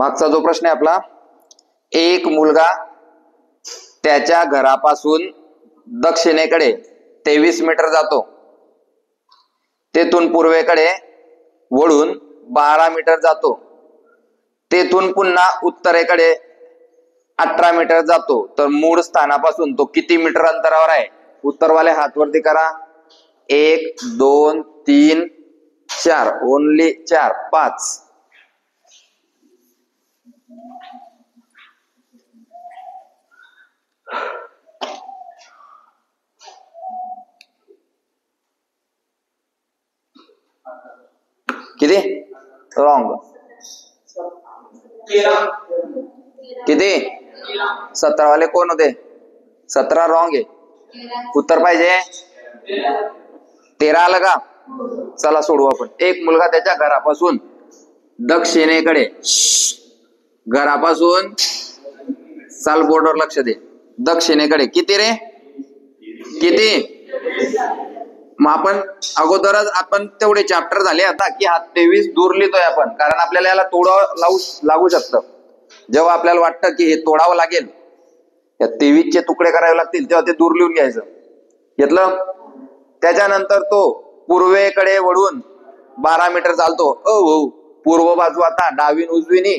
मागचा जो प्रश्न आहे आपला, एक मुलगा त्याच्या घरापासून दक्षिणेकडे 23 मीटर जातो, तेथून पूर्वेकडे वळून 12 मीटर जातो, तेथून पुन्हा उत्तरेकडे 18 मीटर जातो, तर मूळ स्थानापासून तो किती मीटर अंतरावर आहे? उत्तरवाले हात वरती करा. 1 2 3 4, ओनली 4 5. किती? रॉंग. किती? 17 वाले कोण होते? 17 रॉंग आहे. उत्तर पाहिजे 13 आलं का? चला सोडू आपण. एक मुलगा त्याच्या घरापासून दक्षिणेकडे, घरापासून, चाल बोर्डवर लक्ष दे, दक्षिणेकडे किती रे? किती? मग आपण अगोदरच आपण तेवढे चॅप्टर झाले आता की हा 23 दूर लिहितोय आपण, कारण आपल्याला याला तोडावं लागू शकतं. जेव्हा आपल्याला वाटतं की हे तोडावं लागेल, या 23 चे तुकडे करावे लागतील, तेव्हा ते दूर लिहून घ्यायचं. घेतलं? त्याच्यानंतर तो पूर्वेकडे वळून 12 मीटर चालतो. पूर्व बाजू आता डावीन उजवीनी.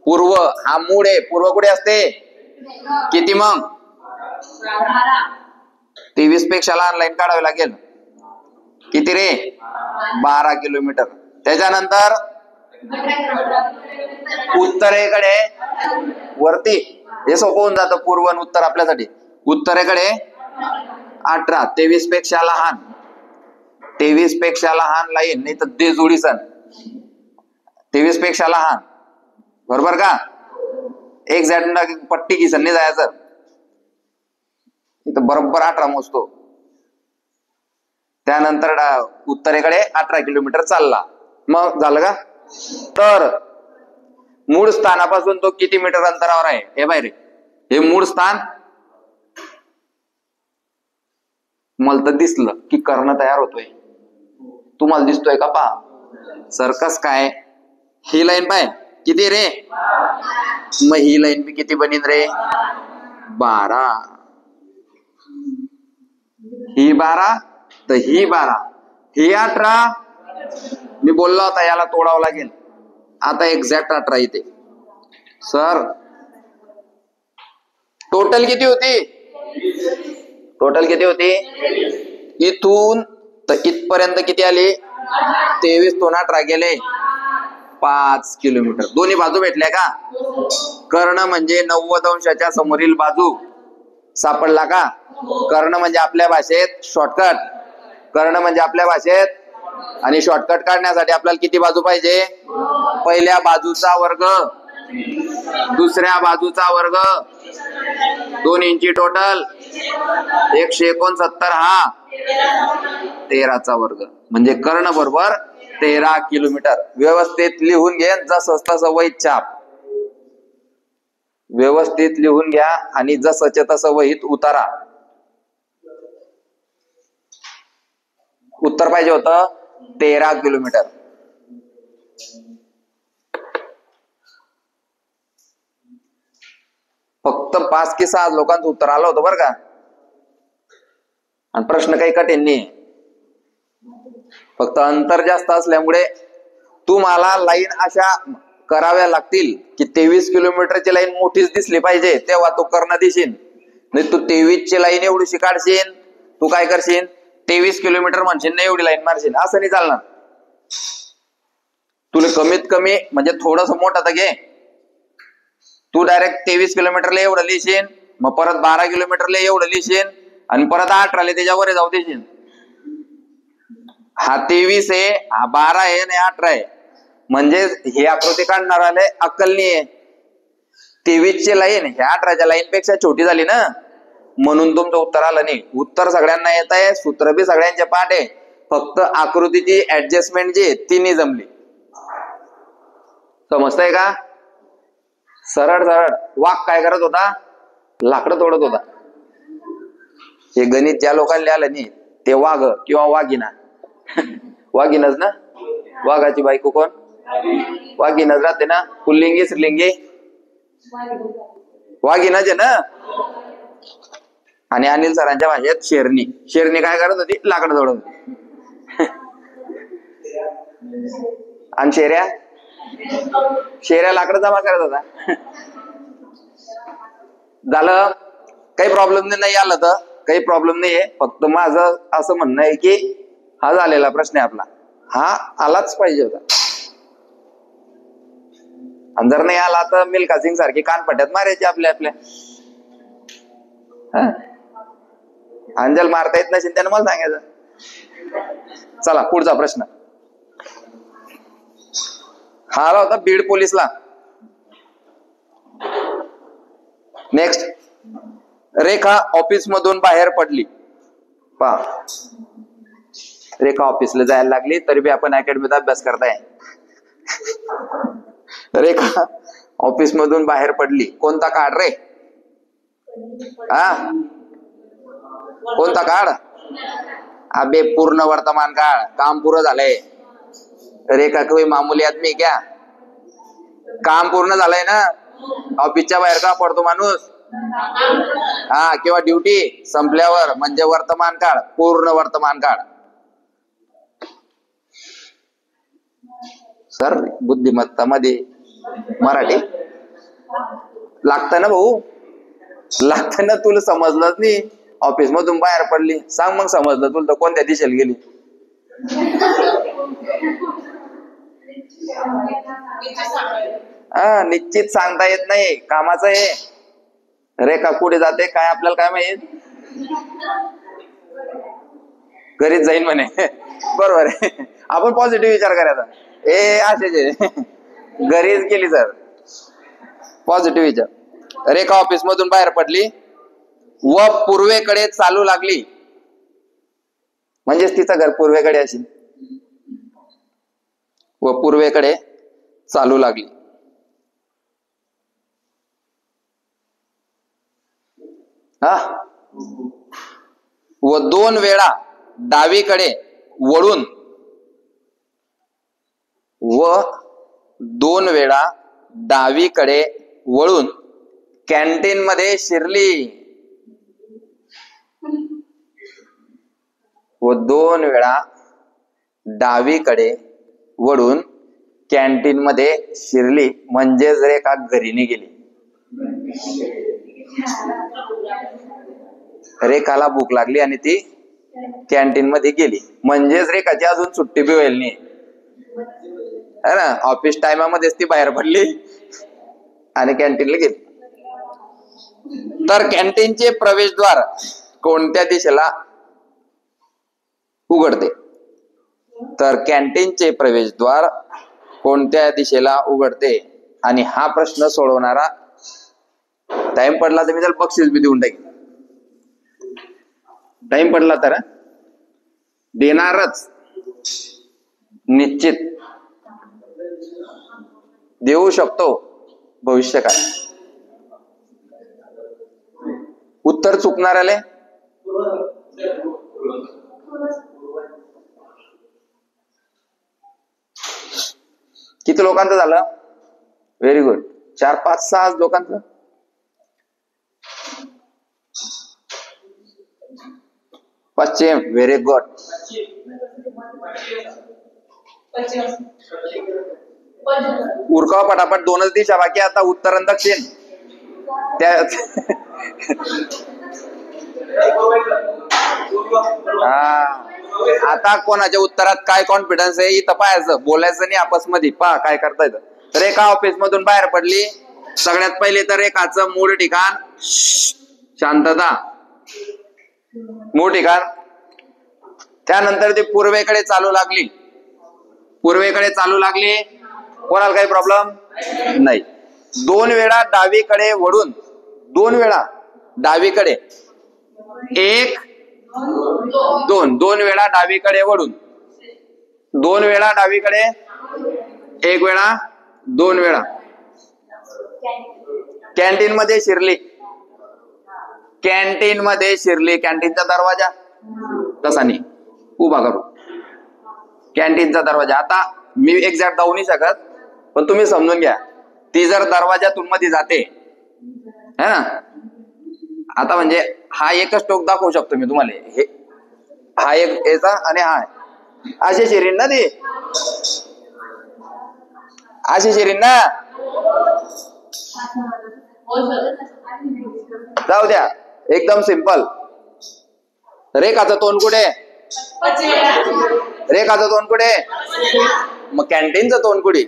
पूर्व हा मूळ आहे. पूर्व कुठे असते? किती मग? 23 पेक्षा लहान लाईन काढावी लागेल. किती रे? 12 किलोमीटर. त्याच्यानंतर उत्तरेकडे वरती, हे सोपं होऊन जातं पूर्व आणि उत्तर आपल्यासाठी. उत्तरेकडे 18, 23 पेक्षा लहान. 23 पेक्षा लहान लाईन, नाही तर दे जोडी सण. 23 पेक्षा लहान, बरोबर का? एक्झॅक्ट पट्टी किसन नाही जायचं, इथं बरोबर 18 मोजतो. त्यानंतर उत्तरेकडे 18 किलोमीटर चालला. मग झालं का? तर मूळ स्थानापासून तो किती मीटर अंतरावर आहे? हे बाहेर, हे मूळ स्थान. मला तर दिसलं की कर्ण तयार होतोय. तुम्हाला दिसतोय का? पहा सर्कस काय. ही लाईन पाय किती रे? मग ही लाईन बी किती बनीन रे? 12. ही 12 तर ही 12, ही 18. मी बोललो होता याला तोडावं लागेल. आता एक्झॅक्ट 18 इथे. सर टोटल किती होती? टोटल किती होती? इथून तर इथपर्यंत किती आली? 23 तोन 18 गेले 5 किलोमीटर. दोन्ही बाजू भेटल्या का? कर्ण म्हणजे 90 अंशाच्या समोरील बाजू. सापडला का? कर्ण म्हणजे आपल्या भाषेत शॉर्टकट. कर्ण म्हणजे आपल्या भाषेत. आणि शॉर्टकट काढण्यासाठी आपल्याला किती बाजू पाहिजे? पहिल्या बाजूचा वर्ग, दुसऱ्या बाजूचा वर्ग, दोन्हींची टोटल 169. हा 13चा वर्ग, म्हणजे कर्ण बरोबर 13 किलोमीटर. व्यवस्थित लिहून घे, जसं तसं वहीत छाप. व्यवस्थित लिहून घ्या आणि जसंच्या तसं वहीत उतारा. उत्तर पाहिजे होतं 13 किलोमीटर. फक्त 5 की 6 लोकांचं उत्तर आलं होतं बरं का. आणि प्रश्न काही कठीण नाही, फक्त अंतर जास्त असल्यामुळे तुम्हाला लाईन अशा कराव्या लागतील की 23 किलोमीटरची लाईन मोठीच दिसली पाहिजे, तेव्हा तू कर्ण दिशील. नाही तू 23 ची लाईन एवढीशी काढशील, तू काय करशील? 23 किलोमीटर म्हणशील ना, एवढी लाईन मारशील, असं नाही चालणार. तुला कमीत कमी म्हणजे थोडस मोठं तर घे. तू डायरेक्ट 23 किलोमीटरला एवढं लिहिशील, मग परत 12 किलोमीटरला एवढं लिहिशील, आणि परत 18 त्याच्यावर जाऊ देशील. हा 23 आहे, हा 12 आहे आणि 18 आहे. म्हणजे हे आकृती काढणार आले अक्कल नाहीये. 23 ची लाईन ह्या 18च्या लाईन पेक्षा छोटी झाली ना, म्हणून तुमचं उत्तर आलं नाही. उत्तर सगळ्यांना येत आहे, सूत्र बी सगळ्यांचे पाठ आहे, फक्त आकृतीची ऍडजस्टमेंट जी ती नाही जमली. समजतंय का? सरळ सरळ. वाघ काय करत होता? लाकडं तोडत होता. हे गणित ज्या लोकांना आलं नाही ते वाघ किंवा वाघिना. वाघिनच ना? वाघाची बायको कोण? वाघीणच राहते ना. पुल्लिंगी स्त्रीलिंगी वाघीणच आहे ना. आणि अनिल सरांच्या भाषेत शेरणी. शेरणी काय करत होती? लाकड तोडत होती. आणि शेऱ्या लाकड जमा करत होता. झालं. काही प्रॉब्लेम नाही. आलं तर काही प्रॉब्लेम नाहीये. फक्त माझं असं म्हणणं आहे की हा झालेला प्रश्न आहे आपला, हा आलाच पाहिजे होता. आणि जर नाही आला तर मिल्खा सिंग सारखी कानपट्यात मारायची आपल्या. अंजल मारता येत नसेल त्याने मला सांगायचं. चला पुढचा प्रश्न. हा आला होता बीड पोलीसला. नेक्स्ट. रेखा ऑफिस मधून बाहेर पडली. पहा, रेखा ऑफिसला जायला लागली तरी बी आपण अकॅडमीत अभ्यास करताय. रेखा ऑफिस मधून बाहेर पडली. कोणता काळ रे? हा, कोणता काळ? अबे पूर्ण वर्तमान काळ. काम पूर्ण झालंय. रेखा कोई मामूली आदमी क्या? काम पूर्ण झालंय ना. ऑफिसच्या बाहेर का पडतो माणूस? हा, किंवा ड्युटी संपल्यावर, म्हणजे वर्तमान काळ, पूर्ण वर्तमान काळ. सर बुद्धिमत्ता मध्ये मराठी लागतं ना भाऊ, लागतं ना. तुला समजलंच नाही. ऑफिस मधून बाहेर पडली. सांग मग समजलं तुला तर कोणत्या दिशेला गेली? हा, निश्चित सांगता येत नाही. कामाचं आहे. रेखा कुठे जाते काय आपल्याला काय माहित? घरीच जाईन म्हणे. बरोबर आहे. आपण पॉझिटिव्ह विचार करायचा. असेच घरीच गेली सर. पॉझिटिव्ह विचार. रेखा ऑफिस मधून बाहेर पडली व पूर्वेकडे चालू लागली. म्हणजेच तिचं घर पूर्वेकडे असेल. व पूर्वेकडे चालू लागली. हा, व 2 वेळा डावीकडे वळून, व 2 वेळा डावीकडे वळून कॅन्टीन मध्ये शिरली. व 2 वेळा डावीकडे वळून कॅन्टीन मध्ये शिरली. म्हणजेच रेखा घरी नाही गेली. रेखाला भूक लागली आणि ती कॅन्टीन मध्ये गेली. म्हणजेच रेखाची अजून सुट्टी बी व्हायला नाही है ना. ऑफिस टाइमामध्येच ती बाहेर पडली आणि कॅन्टीनला गेली. तर कॅन्टीनचे प्रवेशद्वार कोणत्या दिशेला उघडते? तर कॅन्टीनचे प्रवेशद्वार कोणत्या दिशेला उघडते? आणि हा प्रश्न सोडवणारा, टाइम पडला तर मी त्याला बक्षीस बी देऊन टाकेन. टाइम पडला तर देणारच, निश्चित देऊ शकतो. भविष्य काय? उत्तर चुकणाऱ्याले किती लोकांचं झालं? Very good. 4, 5, 6 लोकांचं. पश्चिम. Very good. उरकाव पटापट. 2च दिशा बाकी आता, उत्तर आणि दक्षिण. त्या आता कोणाच्या उत्तरात काय कॉन्फिडन्स आहे इथं पाहायचं, बोलायचं नाही आपस मध्ये. पहा काय करता येतं. रेखा ऑफिस मधून बाहेर पडली. सगळ्यात पहिले तर रेखाचं मूळ ठिकाण शांतता, मूळ ठिकाण. त्यानंतर ती पूर्वेकडे चालू लागली. पूर्वेकडे चालू लागली. कोणाला काही प्रॉब्लेम नाही. 2 वेळा डावीकडे वळून, 2 वेळा डावीकडे, 1, 2, 2 वेळा डावीकडे वळून, 2 वेळा डावीकडे, 1 वेळा, 2 वेळा कॅन्टीन मध्ये शिरली. कॅन्टीन मध्ये शिरली. कॅन्टीनचा दरवाजा तसा नाही, उभा करू. कॅन्टीनचा दरवाजा. आता मी एक्झॅक्ट जाऊ नाही शकत, पण तुम्ही समजून घ्या. ती जर दरवाजातून मध्ये जाते है ना, आता म्हणजे हा एकच टोक दाखवू शकतो मी तुम्हाला, हे हा एक याचा आणि हा असे शिरीन ना ती, अशी शिरीन ना. जाऊ द्या, एकदम सिंपल. रेखाचं तोंड कुठे? रेखाचं तोंड कुठे? मग कॅन्टीनचं तोंड कुठे?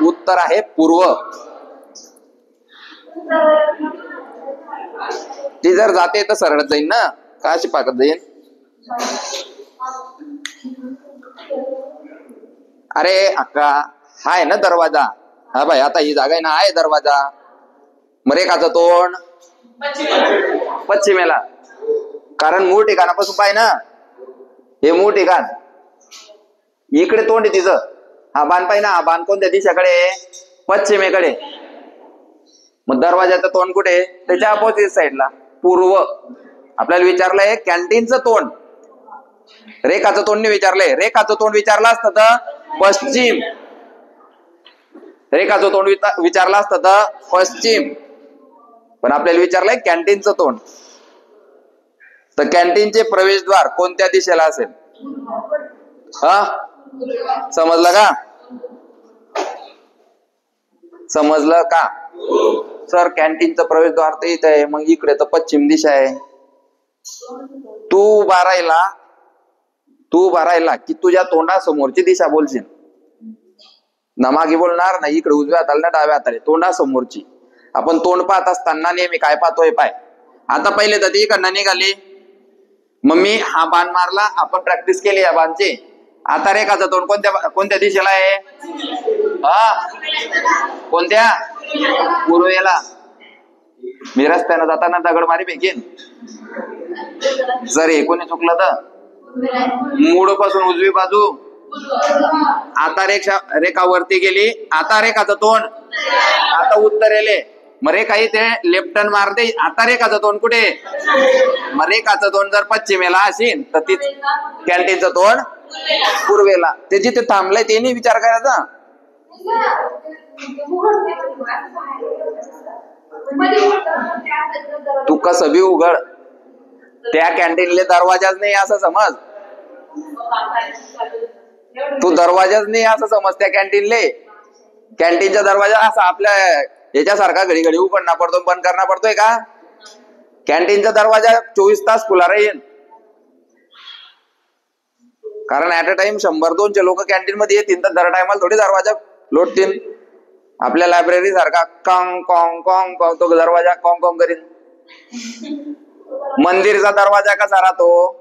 उत्तर आहे पूर्व. ती जर जाते तर सरळ जाईल ना, का अशी पाकत जाईल? अरे अक्का, हा आहे ना दरवाजा, हा भाई आता ही जागा आहे ना, आहे दरवाजा. मग रेखाचं तोंड पश्चिमेला, कारण मूळ ठिकाणापासून पाय ना, हे मूळ ठिकाण इकडे तोंड आहे तिचं. हा बाण पाय ना, हा बाण कोणत्या दिशेकडे? पश्चिमेकडे. मग दरवाजाचं तोंड कुठे? त्याच्या अपोजिट साईडला, पूर्व. आपल्याला विचारलंय कॅन्टीनचं तोंड, रेखाचं तोंड नाही विचारलंय. रेखाचं तोंड विचारलं असतं तर पश्चिम, रेखाचं तोंड विचारलं असतं तर पश्चिम, पण आपल्याला विचारलंय कॅन्टीनचं तोंड. तर कॅन्टीनचे प्रवेशद्वार कोणत्या दिशेला असेल? हा, समजलं का? समजलं का? सर कॅन्टीनचं प्रवेशद्वार तर इथे आहे, मग इकडे तर पश्चिम दिशा आहे. तू उभा राहिला की तुझ्या तोंडासमोरची दिशा बोलशील ना, मागे बोलणार नाही. इकडे उजव्या हाताला ना डाव्या हाताला, तोंडासमोरची. आपण तोंड पाहत असताना नेहमी काय पाहतोय? पाय. आता पहिले तर ती इकडनं निघाली, मग मी हा बाण मारला, आपण प्रॅक्टिस केली या बाणची. आता रेखाचं तोंड कोणत्या दिशेला आहे? हा, कोणत्या? पूर्वेला. मी रस्त्यानं जाताना दगडमारी फेकीन, जर हे कोणी चुकलं तर मूळ पासून उजवी बाजू. आता रेखा वरती गेली, आता रेखाचं तोंड आता उत्तरेले. मग रेखा इथे लेफ्ट टर्न मारते, आता रेखाचं तोंड कुठे? मग रेखाचं तोंड जर पश्चिमेला असेल तर ती कॅन्टीनचं तोंड पूर्वेला. ते जिथे थांबलंय ते नाही विचार करायचा. तू कसं बी उघड, त्या कॅन्टीनले दरवाजाच नाही असं समज. तू दरवाजाच नाही असं समज त्या कॅन्टीनले. कॅन्टीनचा दरवाजा असा आपल्या याच्यासारखा घडी घडी उघडणं पडतो, बंद करणं पडतोय का? कॅन्टीनचा दरवाजा 24 तास खुला राहील, कारण ऍट अ टाइम 100-200 लोक कॅन्टीन मध्ये येतील, तर दर टायमाला थोडी दरवाजा लोटतील. आपल्या लायब्ररी सारखा कॉंग कॉंग कॉंग कॉंग तो दरवाजा कॉंग कॉंग करीन. मंदिरचा दरवाजा कसा राहतो?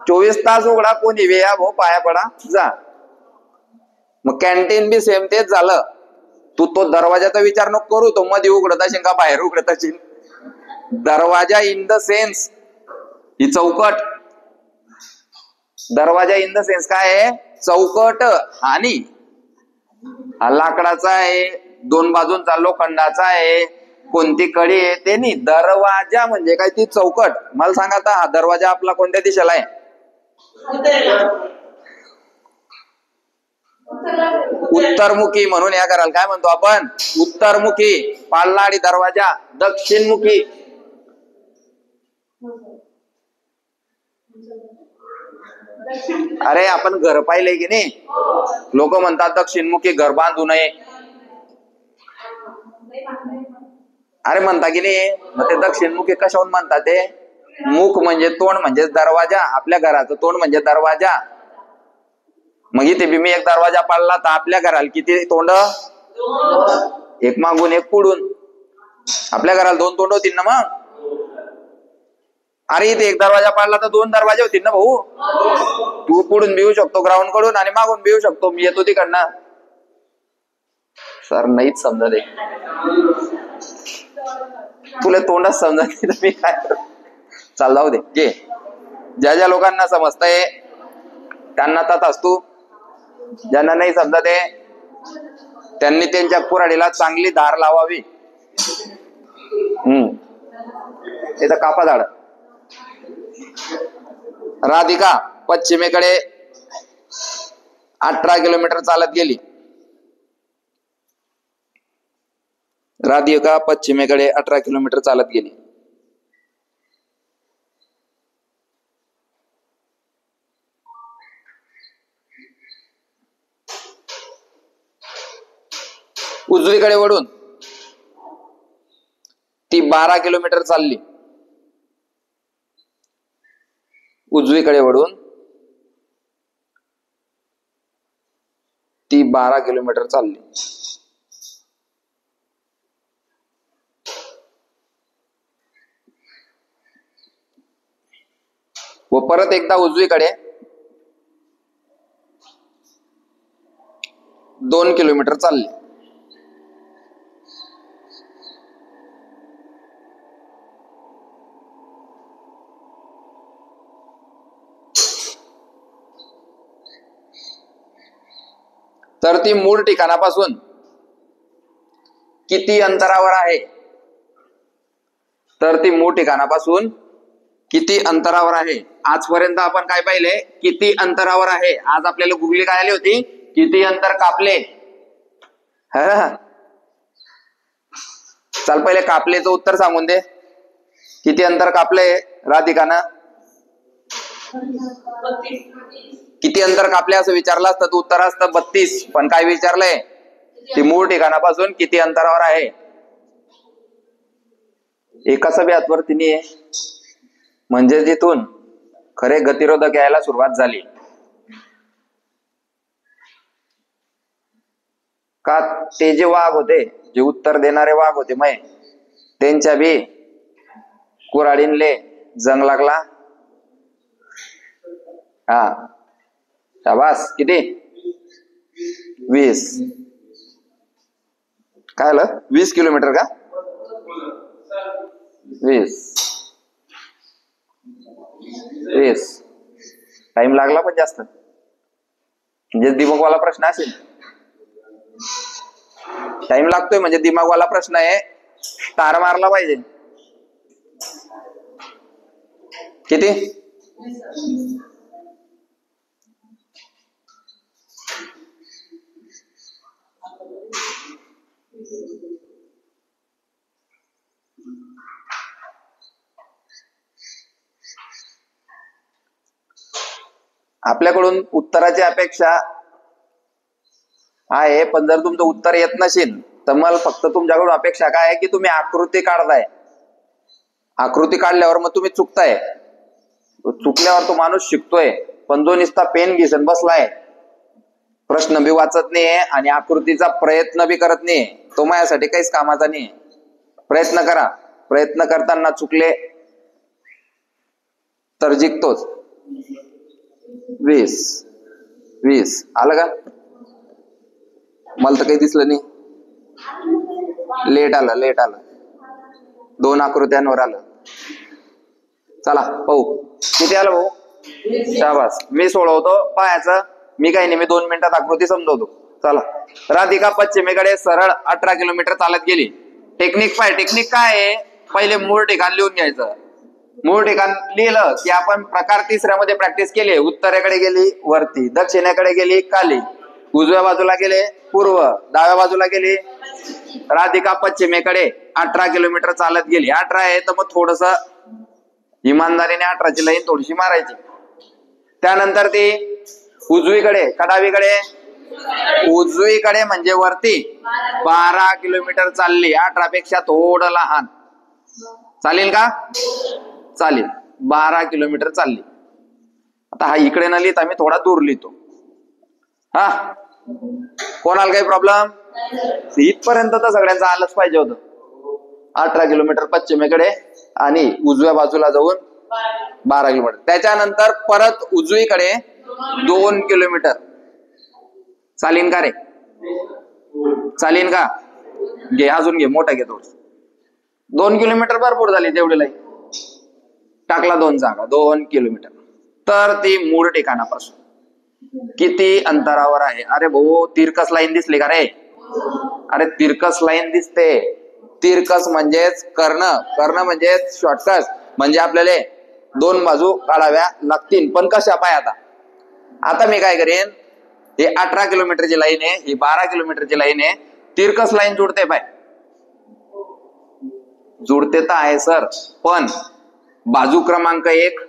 24 तास उघडा, कोणी वेया भाऊ पाया पडा जा. मग कॅन्टीन बी सेम तेच झालं. तू तो दरवाजाचा विचार नको करू, तो मध्ये उघडत असेल का बाहेर उघडत असेल. दरवाजा इन द सेन्स ही चौकट. दरवाजा इन द सेन्स काय आहे? चौकट. आणि हा लाकडाचा आहे, 2 बाजूंचा लोखंडाचा आहे, कोणती कडी आहे ते नाही. दरवाजा म्हणजे काय? ती चौकट. मला सांगा आता हा दरवाजा आपला कोणत्या दिशेला आहे? उत्तरमुखी. म्हणून या घराला काय म्हणतो आपण? उत्तरमुखी. पालनाडी दरवाजा दक्षिणमुखी. अरे आपण घर पाहिले की नाही? लोक म्हणतात दक्षिणमुखी घर बांधू नये. अरे म्हणता की नाही? मग ते दक्षिणमुखी कशाहून म्हणतात? ते मुख म्हणजे तोंड म्हणजे दरवाजा. आपल्या घराचं तोंड म्हणजे दरवाजा. मग इथे बी मी एक दरवाजा पाडला तर आपल्या घराला किती तोंड? एक मागून एक पुढून. आपल्या घराला 2 तोंड होतील ना मग. अरे इथे एक दरवाजा पाडला तर 2 दरवाजे होतील ना भाऊ. तू पुढून बी येऊ शकतो ग्राउंड कडून, आणि मागून बी येऊ शकतो, मी येतो तिकडनं. सर नाहीच समजत आहे, तुला तोंडच समजत नाही तर मी काय करू? चाल जाऊ दे. जे ज्या लोकांना समजतंय त्यांना तथाच तू, ज्यांना नाही समजत आहे त्यांनी त्यांच्या कुऱ्हाडीला चांगली धार लावावी. इथं कापा झाड. राधिका पश्चिमेकडे 18 किलोमीटर चालत गेली. राधिका पश्चिमेकडे 18 किलोमीटर चालत गेली. उजवीकडे वळून ती 12 किलोमीटर चालली. उजवीकडे वळून ती 12 किलोमीटर चालली. व परत एकदा उजवीकडे 2 किलोमीटर चालली. तर ती मूळ ठिकाणापासून किती अंतरावर आहे? तर ती मूळ ठिकाणापासून किती अंतरावर आहे? आजपर्यंत आपण काय पाहिले? किती अंतरावर आहे. आज आपल्याला गुगली काय आली होती? किती अंतर कापले. चल पहिले कापलेचं उत्तर सांगून दे. किती अंतर कापले राधिकानं? किती अंतर कापले असं विचारलं असतं तर उत्तर असतं 32. पण काय विचारलंय? ती मूळ ठिकाणापासून किती अंतरावर आहे. एका सभ्यात तिने म्हणजे जिथून खरे गतिरोधक यायला सुरुवात झाली. का ते जे वाघ होते, जे उत्तर देणारे वाघ होते मग त्यांच्या बी कुऱ्हाडींले जंग लागला. हा शाबास. किती? 20. काय आलं? 20 किलोमीटर का? 20 टाइम लागला पण जास्त. म्हणजे दिमागवाला प्रश्न असेल. टाइम लागतोय म्हणजे दिमागवाला प्रश्न आहे. तार मारला पाहिजे. किती? आपल्याकडून उत्तराची अपेक्षा आहे. पण जर तुमचं उत्तर येत नसेल तर मला फक्त तुमच्याकडून अपेक्षा काय आहे की तुम्ही आकृती काढताय. आकृती काढल्यावर मग तुम्ही चुकताय. चुकल्यावर तो माणूस शिकतोय. पण जो नुसता पेन घिसून बसलाय, प्रश्न बी वाचत नाहीये आणि आकृतीचा प्रयत्न बी करत नाहीये, तो माझ्यासाठी काहीच कामाचा नाही. प्रयत्न करा. प्रयत्न करताना चुकले तर जिंकतोच. 20 आलं का? मला तर काही दिसलं नाही. लेट आलं. 2 आकृत्यांवर आलं. चला पाहू किती आलं भाऊ. शाबास. मी सोडवतो पायाचं. मी काही नाही, मी 2 मिनिटात आकृती समजवतो. चला. राधिका पश्चिमेकडे सरळ 18 किलोमीटर चालत गेली. टेक्निक टेक्निक काय आहे? पहिले मूळ ठिकाण लिहून घ्यायचं. मूळ ठिकाण लिहिलं की आपण प्रकार 3ऱ्यामध्ये प्रॅक्टिस केली. उत्तरेकडे गेली वरती, दक्षिणेकडे गेली खाली, उजव्या बाजूला गेले पूर्व, डाव्या बाजूला गेली. राधिका पश्चिमेकडे 18 किलोमीटर चालत गेली. 18 आहे तर मग थोडस इमानदारीने 18ची लाईन थोडीशी मारायची. त्यानंतर ती उजवीकडे का डावीकडे? उजवीकडे म्हणजे वरती 12 किलोमीटर चालली. 18 पेक्षा थोडं लहान. चालेल का? चालेल. 12 किलोमीटर चालली. आता हा इकडे न लिहिता मी थोडा दूर लिहितो. हा कोणाला काही प्रॉब्लेम? इथपर्यंत तर सगळ्यांचं आलंच पाहिजे होतं. 18 किलोमीटर पश्चिमेकडे आणि उजव्या बाजूला जाऊन 12 किलोमीटर. त्याच्यानंतर परत उजवीकडे 2 किलोमीटर. चालीन का रे? चालीन का? घे अजून घे, मोठा घे थोडं. 2 किलोमीटर भरपूर झाली तेवढी लाईन. टाकला 2 जागा. 2 किलोमीटर. तर ती मूळ ठिकाणापासून किती अंतरावर आहे? अरे भाऊ तिरकस लाईन दिसली का रे? अरे तिरकस लाईन दिसते. तिरकस म्हणजेच कर्ण म्हणजेच शॉर्टकट. म्हणजे आपल्याला 2 बाजू काढाव्या लागतील. पण कशा? पाय आता मी काय करेन, हे 18 किलोमीटरची लाईन आहे, ही 12 किलोमीटरची लाईन आहे. तिरकस लाईन जुडते पाय, जुडते तर आहे सर, पण बाजू क्रमांक 1,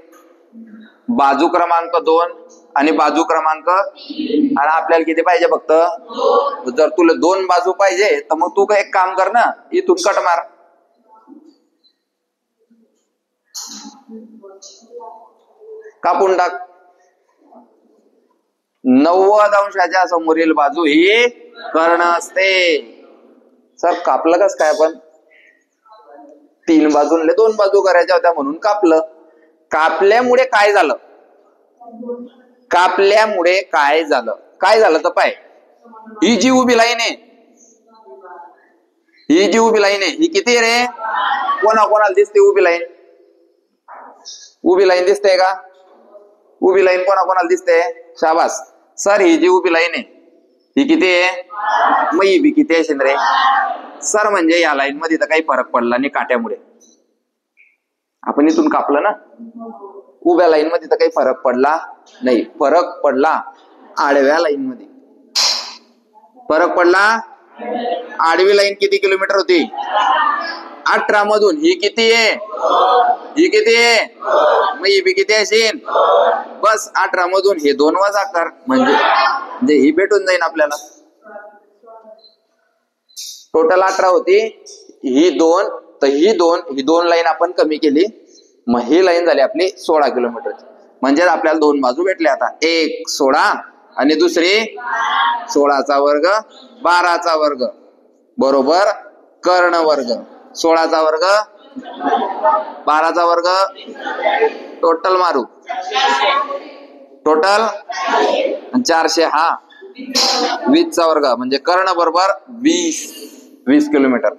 बाजू क्रमांक 2 आणि बाजू क्रमांक, आणि आपल्याला किती पाहिजे फक्त? जर तुला 2 बाजू पाहिजे तर मग तू एक काम कर ना, इथून कट मार. कापून टाक. 90 अंशाच्या समोरील बाजू ही कर्ण असते. सर कापलं कस काय? पण 3 बाजूंले 2 बाजू करायच्या होत्या म्हणून कापलं. कापल्यामुळे काय झालं? कापल्यामुळे काय झालं? काय झालं तर पाय, ही जी उभी लाईन आहे, ही जी उभी लाईन आहे ही किती रे? कोणाकोणाला दिसते उभी लाईन? उभी लाईन दिसते का? उभी लाईन कोणाकोणाला दिसते? शाबास सर. ही जी उभी लाईन आहे ही किती आहे? मग ही बी किती आहे रे सर? म्हणजे या लाईन मध्ये तर काही फरक पडला नाही काट्यामुळे. आपण इथून कापलं ना, उभ्या लाईन मध्ये तर काही फरक पडला नाही. फरक पडला आडव्या लाईन मध्ये. फरक पडला. आडवी लाईन किती किलोमीटर होती? 18 मधून ही किती आहे? ही किती आहे? मग ही बी किती असेल? बस 18 मधून हे 2 वजा कर, म्हणजे ही भेटून जाईल आपल्याला. टोटल 18 होती, ही 2, तर ही 2 लाईन आपण कमी केली, मग ही लाईन झाली आपली 16 किलोमीटरची. म्हणजे आपल्याला 2 बाजू भेटल्या आता, एक 16 आणि दुसरी 16चा वर्ग 12चा वर्ग बरोबर कर्ण वर्ग. 16चा वर्ग 12चा वर्ग, टोटल मारू. टोटल 400, हा 20चा वर्ग म्हणजे कर्ण बरोबर 20 किलोमीटर.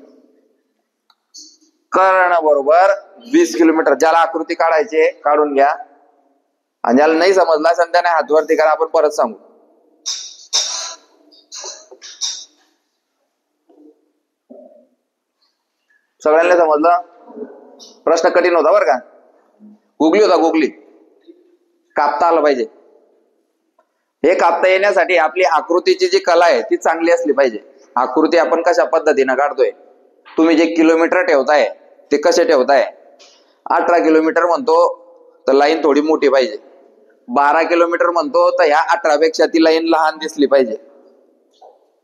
कर्ण बरोबर 20 किलोमीटर. ज्याला आकृती काढायची काढून घ्या, आणि ज्याला नाही समजला संध्याने हातवरती करा, आपण परत सांगू. सगळ्यांना समजलं? प्रश्न कठीण होता बरं का, गुगली होता, गुगली. कापता आलं पाहिजे. हे कापता येण्यासाठी आपली आकृतीची जी कला आहे ती चांगली असली पाहिजे. आकृती आपण कशा पद्धतीनं काढतोय, तुम्ही जे किलोमीटर ठेवताय ते कसे ठेवताय? 18 किलोमीटर म्हणतो तर लाईन थोडी मोठी पाहिजे. 12 किलोमीटर म्हणतो तर ह्या 18 पेक्षा ती लाईन लहान दिसली पाहिजे,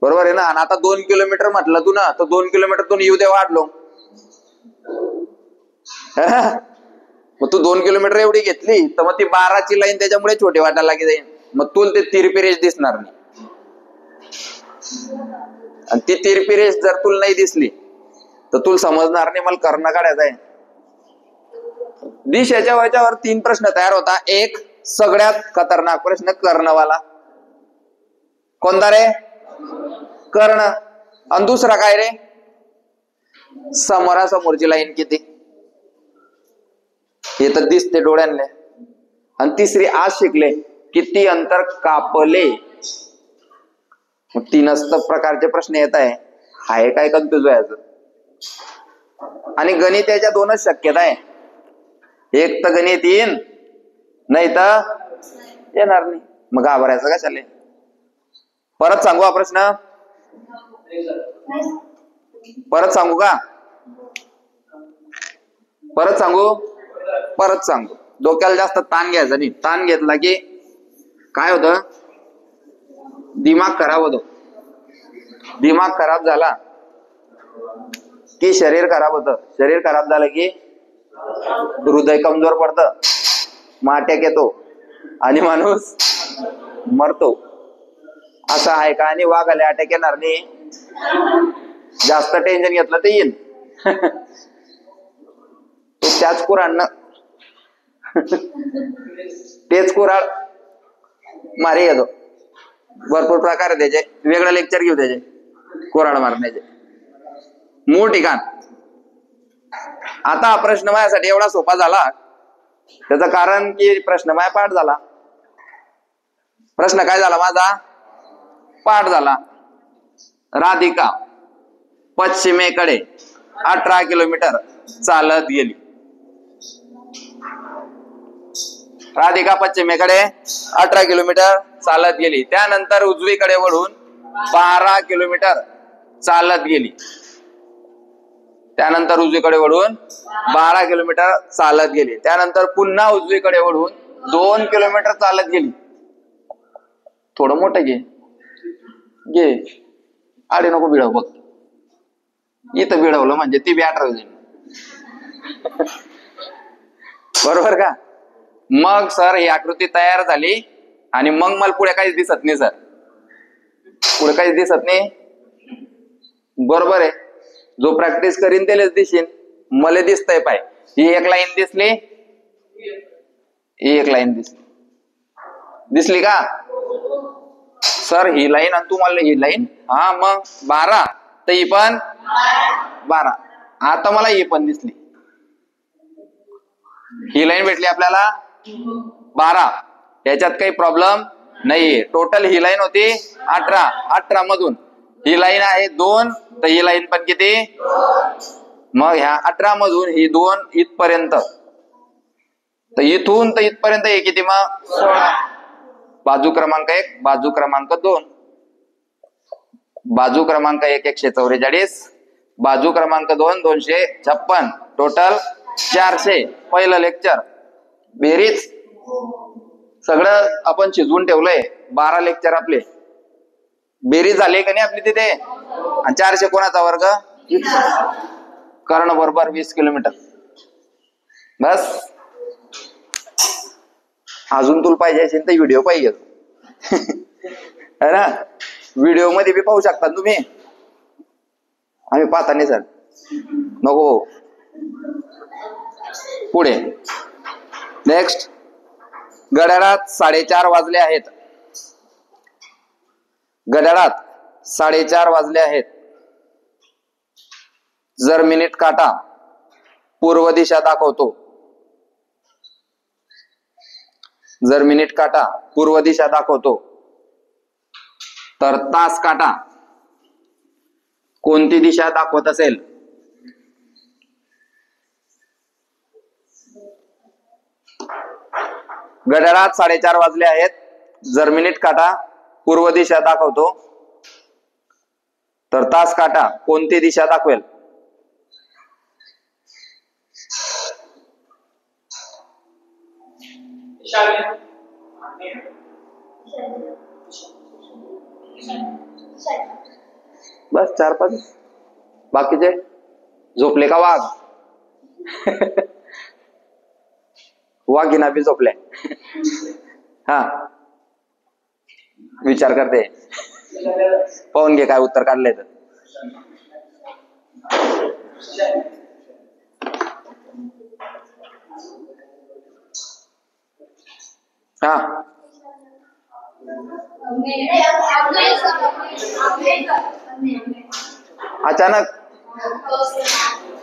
बरोबर आहे ना? आणि आता 2 किलोमीटर म्हटलं तू ना, तर 2 किलोमीटर तून येऊ दे वाढलो. मग तू 2 किलोमीटर एवढी घेतली तर मग ती 12ची लाईन त्याच्यामुळे छोटी वाटायला लागली जाईल. मग तुला ते तिरपी रेष दिसणार नाही, आणि ती तिरपी रेष जर तुला नाही दिसली तर तुला समजणार नाही मला कर्ण काढायचा आहे. दिशेच्या वयाच्यावर 3 प्रश्न तयार होता. एक सगळ्यात खतरनाक प्रश्न कर्णवाला, कोणता रे? कर्ण. आणि दुसरा काय रे? समोरासमोरची लाईन किती, हे तर दिसते डोळ्यांना. आणि तिसरी आज शिकले किती अंतर कापले. 3च प्रकारचे प्रश्न येत आहे काय कन्फ्युज व्हायचं. आणि गणित याच्या 2च शक्यता आहे, एक तर गणित येईन नाही तर येणार नाही. मग घाबरायचं कशाले? परत सांगू हा प्रश्न? परत सांगू का? परत सांगू? परत सांगू. डोक्याला जास्त ताण घ्यायचा नाही. ताण घेतला की काय होतं? दिमाग खराब होतो. दिमाग खराब झाला की शरीर खराब होतं. शरीर खराब झालं की हृदय कमजोर पडतं, मग अटॅक येतो आणि माणूस मरतो. असं आहे का? आणि वाघाला अटॅक येणार नाही, जास्त टेन्शन घेतलं तर येईल. त्याच कुराडनं तेच कुराड मारे घेतो. भरपूर प्रकार आहे त्याचे, वेगळं लेक्चर घेऊ त्याचे कुराड मारण्याचे. मूळ ठिकाण. आता प्रश्न माझ्यासाठी एवढा सोपा झाला, त्याचं कारण की प्रश्न माझा पाठ झाला. प्रश्न काय झाला माझा? पाठ झाला. राधिका पश्चिमेकडे 18 किलोमीटर चालत गेली. राधिका पश्चिमेकडे 18 किलोमीटर चालत गेली. त्यानंतर उजवीकडे वळून 12 किलोमीटर चालत गेली. त्यानंतर उजवीकडे वळून 12 किलोमीटर चालत गेली. त्यानंतर पुन्हा उजवीकडे वळून 2 किलोमीटर चालत गेली. थोडं मोठं घे आडे नको भिडव बघ. इथं भिडवलं म्हणजे ती बी 18 होईल. बरोबर का? मग सर ही आकृती तयार झाली आणि मग मला पुढे काहीच दिसत नाही सर. पुढे काहीच दिसत नाही. बरोबर आहे. जो प्रॅक्टिस करीन त्यालाच दिसेन. मला दिसतंय पाय. ही एक लाईन दिसली, ही एक लाईन दिसली का सर? ही लाईन आणि तुम्हाला ही लाईन. हा मग 12 तर ही पण 12. आता मला ही पण दिसली. ही लाईन भेटली आपल्याला 12. याच्यात काही प्रॉब्लेम नाहीये. टोटल ही लाईन होती 18. 18 मधून ही लाईन आहे 2 तर ही लाईन पण किती? मग ह्या 18 मधून ही 2 इथपर्यंत तर इथून तर इथपर्यंत हे किती? मग 16. बाजू क्रमांक 1, बाजू क्रमांक 2. बाजू क्रमांक 1 144, बाजू क्रमांक 2 256. टोटल 400. पहिलं लेक्चर बेरीज सगळं आपण शिजवून ठेवलंय. 12 लेक्चर आपले बेरीज झाले का नाही आपली तिथे. आणि 400 कोणाचा वर्ग? कर्ण बरोबर 20 किलोमीटर. बस. अजून तुला पाहिजे असेल तर व्हिडिओ पाहिजे है ना. व्हिडिओ मध्ये बी पाहू शकता तुम्ही. आम्ही पाहता नाही सर. नको. पुढे नेक्स्ट. घड्याळात 4:30 वाजले आहेत. घड्याळात 4:30 वाजले आहेत. जर मिनिट काटा पूर्व दिशा दाखवतो, जर मिनिट काटा पूर्व दिशा दाखवतो तर तास काटा कोणती दिशा दाखवत असेल? घड्याळात 4:30 वाजले आहेत. जर मिनिट काटा पूर्व दिशा दाखवतो तर तास काटा कोणती दिशा दाखवेल? बस 4-5. बाकीचे झोपले का? वाघ वाघिना बी झोपले. हा विचार करते. पाहून घे काय उत्तर काढलंय तर. हा अचानक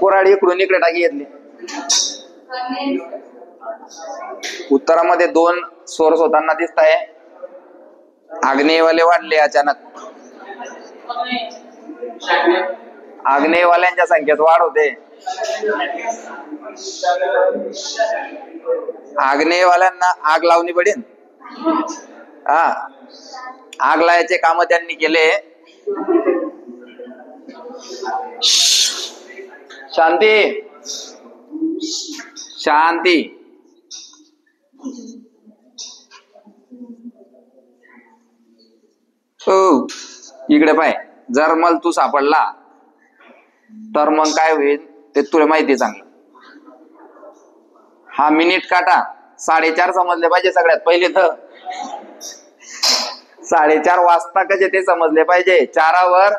कोराडी इकडून इकडे टाकी घेतली. उत्तरामध्ये 2 सोर्स होताना दिसत आहे. आग्नेयवाले वाढले अचानक. आग्नेयवाल्यांच्या संख्येत वाढ होते. आग्नेयवाल्यांना आग लावणी पडेल. हा आग लावायचे काम त्यांनी केले. शांती शांती. हो इकडे पाय. जर मला तू सापडला तर मग काय होईल ते तुला माहिती चांगलं. हा मिनिट काटा 4:30 समजले पाहिजे सगळ्यात पहिले. तर 4:30 वाजता कसे ते समजले पाहिजे. 4वर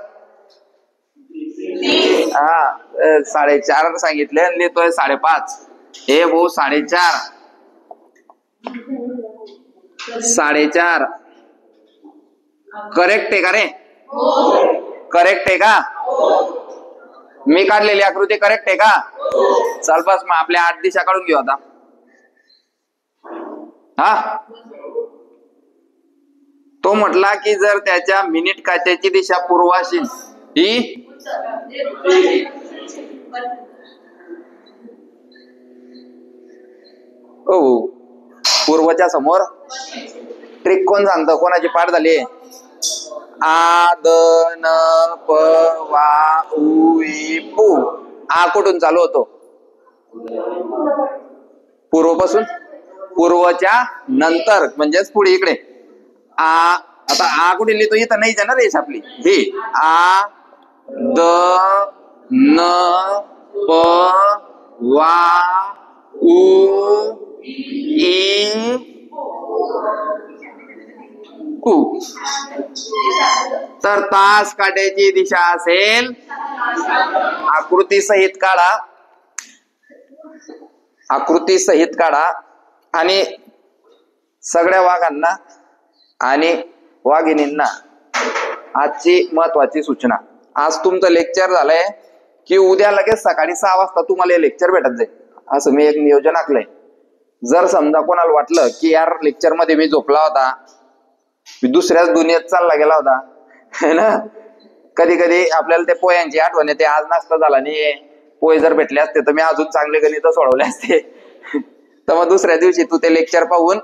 हा 4:30 सांगितले आणि लिहितोय 5:30. हे भाऊ 4:30 4:30 करेक्ट आहे का रे? करेक्ट आहे का? मी काढलेली आकृती करेक्ट आहे का? चल बस मग आपल्या 8 दिशा काढून घेऊ आता. हा तो म्हटला की जर त्याच्या मिनिट काट्याची दिशा पूर्व असेल ही पूर्वच्या समोर ट्रिक कोण सांगतं? कोणाची पाठ झाली? आ द न प वा उ इ पू. आ कुठून चालू होतो? पूर्वपासून. पूर्वच्या नंतर म्हणजेच पुढे इकडे. आ आता आ कुठे लिहितो? इथं नाहीच आहे ना रेष आपली. ही आ द न प वा उ इ कू. तर तास काढायची दिशा असेल आकृती सहित काढा. आकृती सहित काढा आणि सगळ्या वाघांना आणि वाघिणींना आजची महत्वाची सूचना. आज तुमचं लेक्चर झालंय की उद्या लगेच सकाळी 6 वाजता तुम्हाला हे लेक्चर भेटत जाईल. असं मी एक नियोजन आखलंय. जर समजा कोणाला वाटलं की यार लेक्चर मध्ये मी झोपला होता, मी दुसऱ्याच दुनियेत चालला गेला होता है ना, कधी कधी आपल्याला ते पोयांची आठवण येते. आज नाश्ता झाला नाही, पोहे जर भेटले असते तर मी अजून चांगले गणित सोडवले असते. तर मग दुसऱ्या दिवशी तू ते लेक्चर पाहून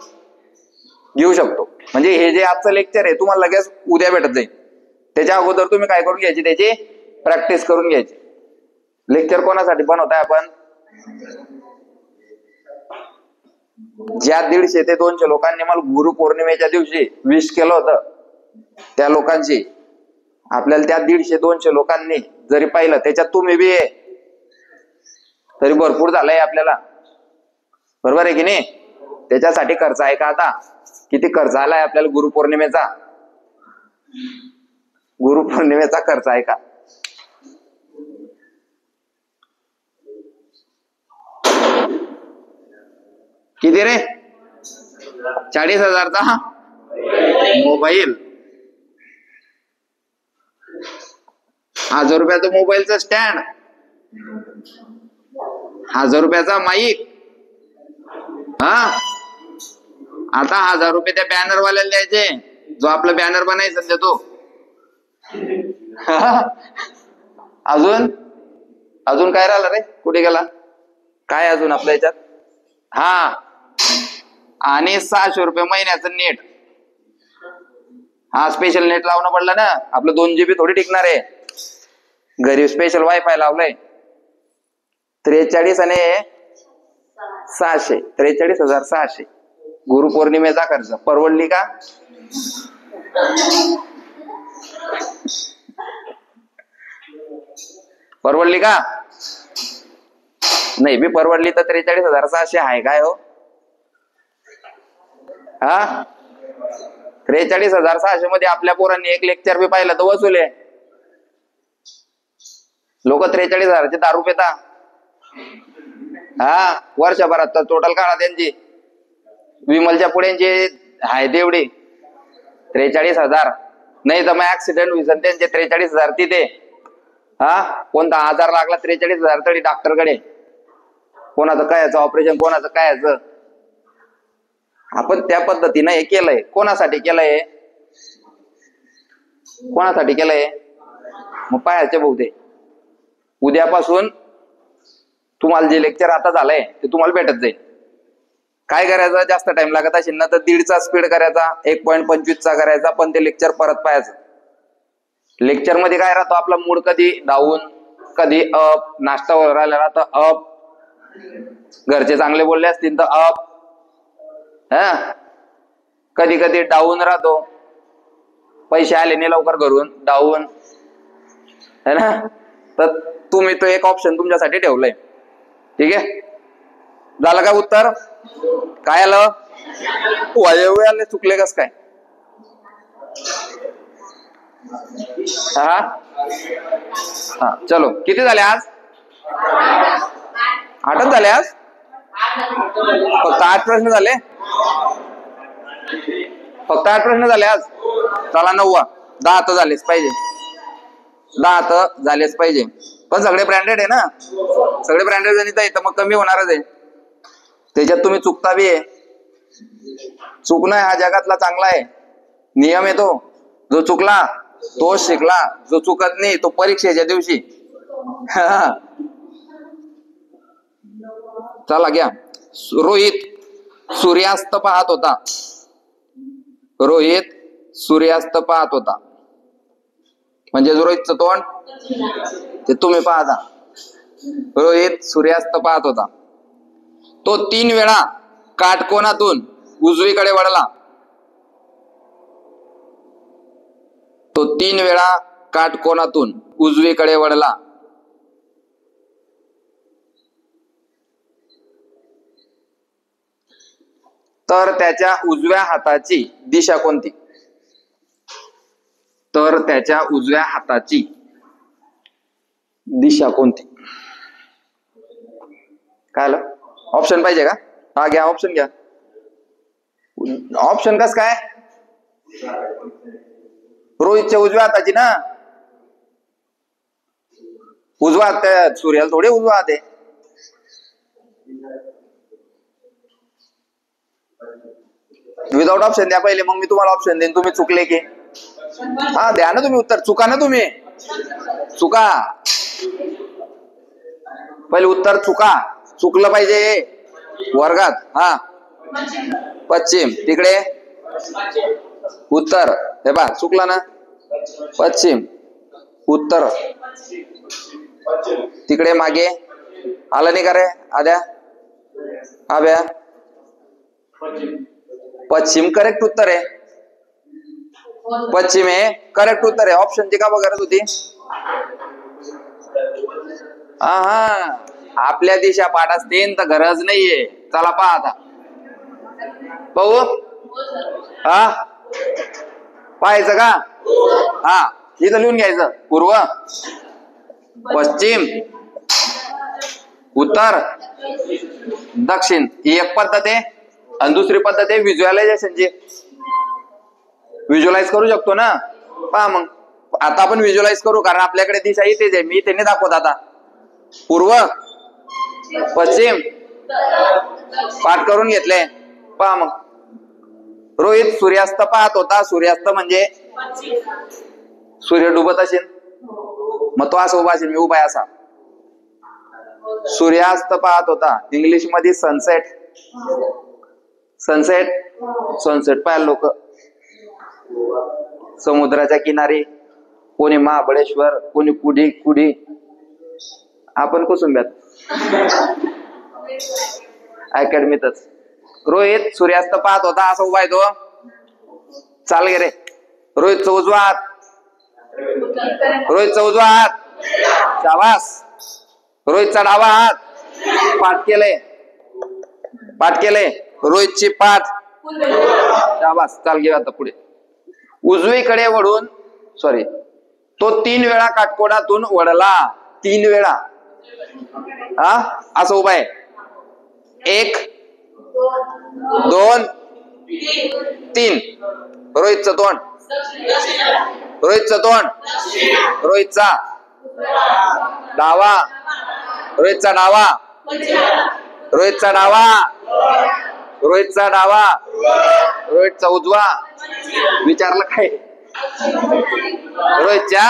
घेऊ शकतो. म्हणजे हे जे आजचं लेक्चर आहे तुम्हाला लगेच उद्या भेटत जाईल. त्याच्या अगोदर तुम्ही काय करून घ्यायची? त्याची प्रॅक्टिस करून घ्यायची. लेक्चर कोणासाठी बनवताय आपण? ज्या 150 ते 200 लोकांनी मला गुरुपौर्णिमेच्या दिवशी विश केलं होतं, त्या लोकांची आपल्याला त्या 150-200 लोकांनी जरी पाहिलं, त्याच्यात तुम्ही बी आहे, तरी भरपूर झालंय आपल्याला. बरोबर आहे की नाही? त्याच्यासाठी खर्च आहे का? आता किती खर्च आलाय आपल्याला गुरुपौर्णिमेचा? गुरुपौर्णिमेचा खर्च आहे का? किती रे? 40,000चा मोबाईल, 1000 रुपयाचं मोबाईलचं स्टँड, 1000 रुपयाचा माईक. हा, आता 1000 रुपये त्या बॅनर वाल्याला द्यायचे, जो आपलं बॅनर बनायचा सध्या तो. अजून अजून काय राहिलं रे? कुठे गेला? काय अजून आपल्या याच्यात? हा, आणि 600 रुपये महिन्याचं नेट. हा, स्पेशल नेट लावणं पडलं ना. आपलं 2 GB थोडी टिकणार आहे. घरी स्पेशल वायफाय लावलंय. 43 आणि 600, 43,600 गुरुपौर्णिमेचा खर्च. परवडली का? परवडली का? नाही बी परवडली तर 43,600 आहे काय हो? हा, 43,600 मध्ये आपल्या पोरांनी एक लेक्चर बी पाहिलं तर वसूल आहे. लोक 43,000चे दारू पिता. हा, वर्षभरात तर टोटल काढा त्यांची विमलच्या पुढ्यांची आहे तेवढी 43,000. नाही तर मग ऍक्सिडेंट होईल त्यांचे 43,000 तिथे. हा, कोणता आजार लागला 43,000 तरी डॉक्टरकडे. कोणाचं कायचं ऑपरेशन, कोणाचं कायचं. आपण त्या पद्धतीनं हे केलंय. कोणासाठी केलंय? कोणासाठी केलंय? मग पाहायचे बहुते. उद्यापासून तुम्हाला जे लेक्चर आता झालंय ते तुम्हाला भेटत जाईल. काय करायचं? जास्त टाइम लागत असेल ना तर 1.5चा स्पीड करायचा, 1.25चा करायचा, पण ते लेक्चर परत पाहायचं. लेक्चर मध्ये काय राहतो? आपला मूड कधी डाऊन, कधी अप. नाश्ता राहिला तर अप, घरचे चांगले बोलले असतील तर अप. हा, कधी कधी डाऊन राहतो, पैसे आले नाही लवकर घरून, डाऊन है ना. तर तुम्ही तो एक ऑप्शन तुमच्यासाठी ठेवलंय. ठीक आहे, झालं का उत्तर? काय आलं? वायव्य आले, चुकले कस काय? हा हा, चलो. किती झाले आज? 8च झाले आज. फक्त 8 प्रश्न झाले. फक्त 8 प्रश्न झाले आज. चला 9वा. 10 तर झालेच पाहिजे. 10 तर झालेच पाहिजे. पण सगळे ब्रँडेड आहे ना. सगळे ब्रँडेड गणित आहे तर मग कमी होणारच आहे. त्याच्यात तुम्ही चुकता बी आहे. चुकणं हा जगातला चांगला आहे नियम आहे तो. जो चुकला तो शिकला, जो चुकत नाही तो परीक्षेच्या दिवशी. चला घ्या. रोहित सूर्यास्त पाहत होता. रोहित सूर्यास्त पाहत होता. म्हणजे रोहितचं तोंड ते तुम्ही पाहता. रोहित सूर्यास्त पाहत होता. तो 3 वेळा काटकोनातून उजवीकडे वळला. तो 3 वेळा काटकोनातून उजवीकडे वळला. तर त्याच्या उजव्या हाताची दिशा कोणती? तर त्याच्या उजव्या हाताची दिशा कोणती? काय आलं? ऑप्शन पाहिजे का? हा घ्या, ऑप्शन घ्या. ऑप्शन कस काय? रोहितच्या उजव्या हाताची ना. उजवा हात सूर्याला थोडे उजवा हात आहे. विदाउट ऑप्शन द्या पहिले, मग मी तुम्हाला ऑप्शन देईन. तुम्ही चुकले की हा द्या ना तुम्ही उत्तर. चुका ना तुम्ही, चुका पहिले उत्तर. चुकलं पाहिजे वर्गात. हा पश्चिम. तिकडे उत्तर. हे बा चुकला ना. पश्चिम उत्तर. तिकडे मागे आलं नाही का रे आद्या? आब्या पश्चिम करेक्ट उत्तर आहे. पश्चिम आहे करेक्ट उत्तर आहे. ऑप्शन ची का बघत होती? हा आपल्या दिशा पाठ असतील तर गरज नाहीये. चला पहा आता. पाहू हा पाहायचं का? हा इथं लिहून घ्यायचं. पूर्व, पश्चिम, उत्तर, दक्षिण. ही एक पद्धत आहे. आणि दुसरी पद्धत आहे व्हिज्युअलायझेशनची. व्हिज्युअलाइज करू शकतो ना. पहा मग आता आपण व्हिज्युअलाइज करू, कारण आपल्याकडे दिशा इथेच आहे. मी त्यांनी दाखवत आता. पूर्व, पश्चिम पाठ करून घेतले. पहा मग. रोहित सूर्यास्त पाहत होता. सूर्यास्त म्हणजे सूर्य डुबत असेल, मग तो असं उभा असेल. मी उभा आहे असा. सूर्यास्त पाहत होता. इंग्लिश मध्ये सनसेट. सनसेट सनसेट पाहायला लोक समुद्राच्या किनारी, कोणी महाबळेश्वर, कोणी कुडी. आपण कुसुंब्यात अकॅडमीतच. रोहित सूर्यास्त पाहत होता. असं उभा आहे तो. चाल गे रे. रोहितचा उजवा हात. रोहितचा उजवा हात. शाबास. रोहितचा डावा हात. पाठ केले. रोहितची पाठ. शाबास. चाल गे आता पुढे. उजवीकडे वळून तो 3 वेळा काटकोनातून वळला. 3 वेळा. हा असं उभा आहे. 1 2 3. रोहितचं तोंड. रोहितचा डावा. रोहितचा उजवा. विचारलं काय? रोहितच्या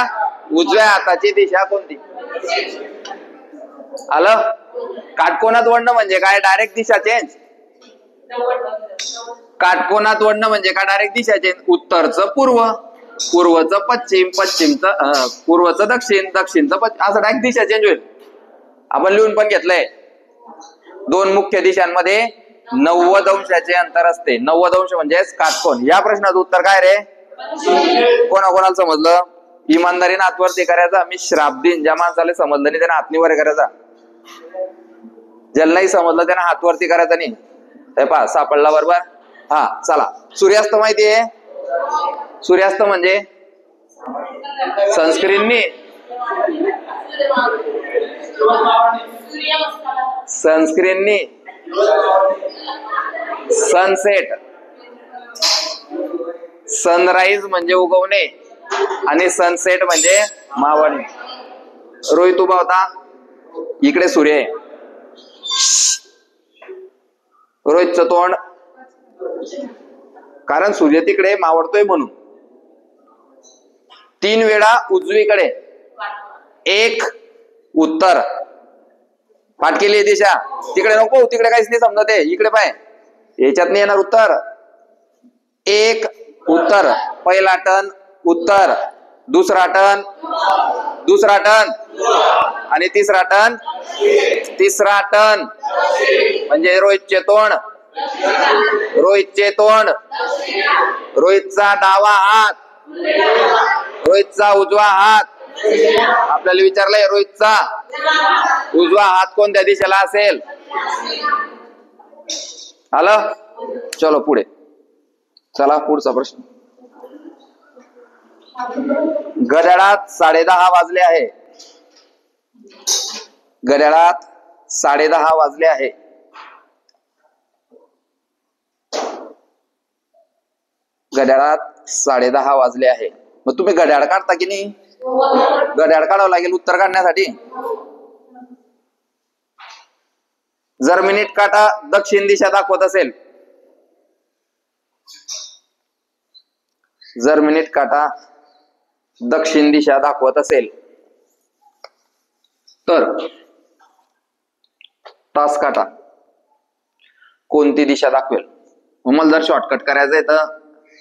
उजव्या हाताची दिशा कोणती? आलं? काटकोनात वळणं म्हणजे काय? डायरेक्ट दिशा चेंज. काटकोनात वळणं म्हणजे काय? डायरेक्ट दिशा चेंज. उत्तरचं पूर्व, पूर्वचं पश्चिम, पश्चिमचं पूर्वचं दक्षिण, दक्षिणचं पश्चिम, असं डायरेक्ट दिशा चेंज होईल. आपण लिहून पण घेतलंय. 2 मुख्य दिशांमध्ये 90 अंशाचे अंतर असते. 90 अंश म्हणजे काटकोन. या प्रश्नाचं उत्तर काय रे? कोणाकोणाला समजलं? इमानदारीने हातवरती करायचा. मी श्राप देईन ज्या माणसाला समजलं नाही त्याने हात वर करायचा. ज्याला नाही समजलं त्याने हातवरती करायचा नाही. हे पहा सापडला बरोबर. हा चला. सूर्यास्त माहिती आहे? सूर्यास्त म्हणजे सनस्क्रीननी सनसेट. सनराईज म्हणजे उगवणे आणि सनसेट म्हणजे मावळणे. रोहित उभा होता. इकडे सूर्य आहे. रोहितचं तोंड, कारण सूर्य तिकडे मावळतोय म्हणून. 3 वेळा उजवीकडे. 1 उत्तर. पाठ केली दिशा. तिकडे नको, तिकडे काहीच नाही समजत आहे. इकडे पाय. याच्यात नाही येणार उत्तर. एक उत्तर, पहिला टर्न उत्तर, दुसरा टर्न, दुसरा टर्न आणि तिसरा टर्न, तिसरा टर्न म्हणजे रोहितचे तोंड, रोहितचे तोंड, रोहितचा डावा हात, रोहितचा उजवा हात. आपल्याला विचारलंय रोहितचा उजवा हात कोणत्या दिशेला असेल. आलं. चलो पुढे चला. पुढचा प्रश्न. घड्याळात 10:30 वाजले आहे. घड्याळात 10:30 वाजले आहे. घड्याळात 10:30 वाजले आहे. मग तुम्ही घड्याळ काढता की नाही? घड्याळ काढावं लागेल उत्तर काढण्यासाठी. जर मिनिट काटा दक्षिण दिशा दाखवत असेल, जर मिनिट काटा दक्षिण दिशा दाखवत असेल तर तास काटा कोणती दिशा दाखवेल? मला जर शॉर्टकट करायचंय तर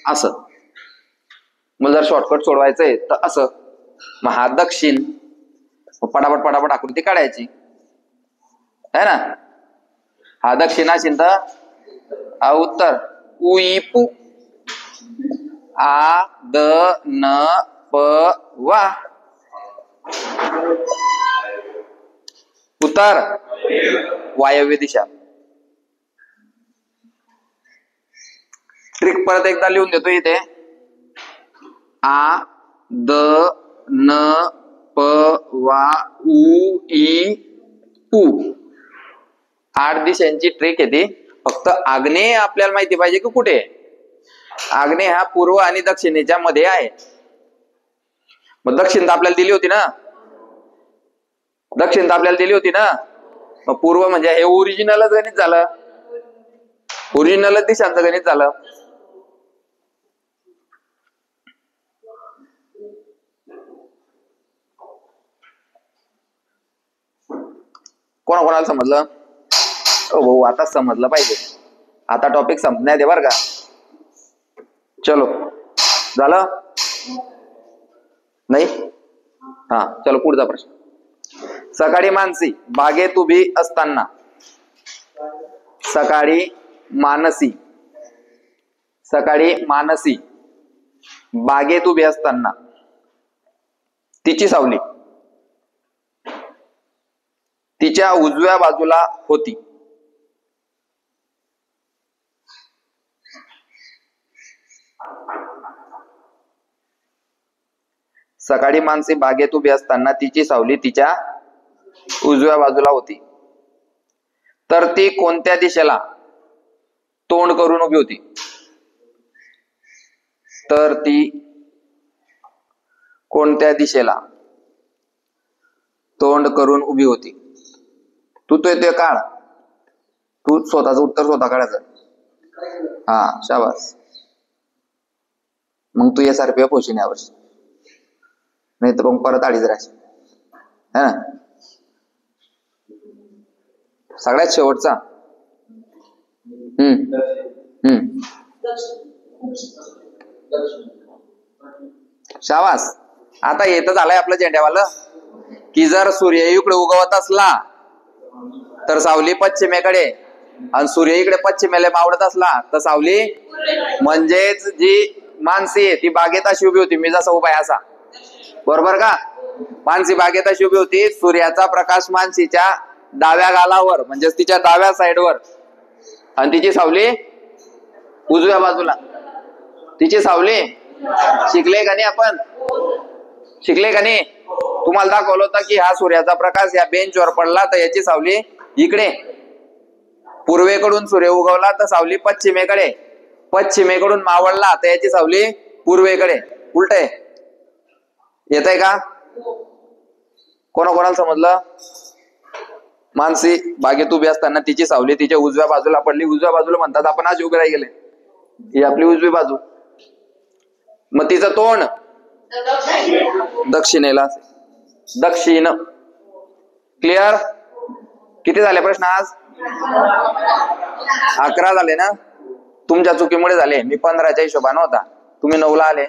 असं, मला जर शॉर्टकट सोडवायचंय तर असं. मग हा दक्षिण, पटापट पटापट आकृती काढायची है ना. हा दक्षिण असेल तर हा उत्तर. उईपू आ द न प वा. उत्तर वायव्य दिशा. ट्रिक परत एकदा लिहून देतो इथे. आ द न प वा उ ई उ. 8 दिशांची ट्रिक आहे ती. फक्त आग्नेय आपल्याला माहिती पाहिजे की कुठे. आग्नेय हा पूर्व आणि दक्षिणेच्या मध्ये आहे. मग दक्षिण तर आपल्याला दिली होती ना, दक्षिण तर आपल्याला दिली होती ना. मग पूर्व म्हणजे हे ओरिजिनलच गणित झालं, ओरिजिनलच दिशांचं गणित झालं. कोणाकोणाला समजलं? ओ भाऊ आता समजलं पाहिजे. आता टॉपिक संपण्यात आहे बरं का. चलो झालं नाही? हा चलो पुढचा प्रश्न. सकाळी मानसी बागेत उभी असताना, सकाळी मानसी, सकाळी मानसी बागेत उभी असताना तिची सावली तिच्या उजव्या बाजूला होती. सकाळी मानसी बागेत उभी असताना तिची सावली तिच्या उजव्या बाजूला होती. तर ती कोणत्या दिशेला तोंड करून उभी होती? तर ती कोणत्या दिशेला तोंड करून उभी होती? तू तो येतोय काढ. तू स्वतःचं उत्तर स्वतः काढायचं. हा शाबास. मग तू SRPF होशील यावर्षी, नाही तर मग परत 2.5 राहशील है ना. सगळ्यात शेवटचा. शाबास. आता येत झालंय आपलं झेंड्यावालं की जर सूर्य इकडे उगवत असला तर सावली पश्चिमेकडे, आणि सूर्य इकडे पश्चिमेला मावळत असला तर सावली, म्हणजेच जी मानसी आहे ती बागेत अशी उभी होती. मी जसा उभा आहे असा, बरोबर का? मानसी बागेत अशी उभी होती. सूर्याचा प्रकाश मानसीच्या डाव्या गालावर म्हणजेच तिच्या डाव्या साईडवर, आणि तिची सावली उजव्या बाजूला. तिची सावली शिकले का नाही आपण? शिकले का नाही? तुम्हाला दाखवलं होतं की हा सूर्याचा प्रकाश या बेंचवर पडला तर याची सावली इकडे, पूर्वेकडून सूर्य उगवला तर सावली पश्चिमेकडे, पश्चिमेकडून मावळला तर याची सावली पूर्वेकडे. उलट आहे. येत आहे का? कोणाकोणाला समजलं? मानसी बागेत उभी असताना तिची सावली तिच्या उजव्या बाजूला पडली. उजव्या बाजूला म्हणतात आपण आज उभे राही गेले, ही आपली उजवी बाजू. मग तिचं तोंड दक्षिणेला, दक्षिण. क्लिअर? किती झाले प्रश्न आज? 11 झाले ना. तुमच्या चुकीमुळे झाले. मी 15च्या हिशोबाने होता, तुम्ही 9ला आले.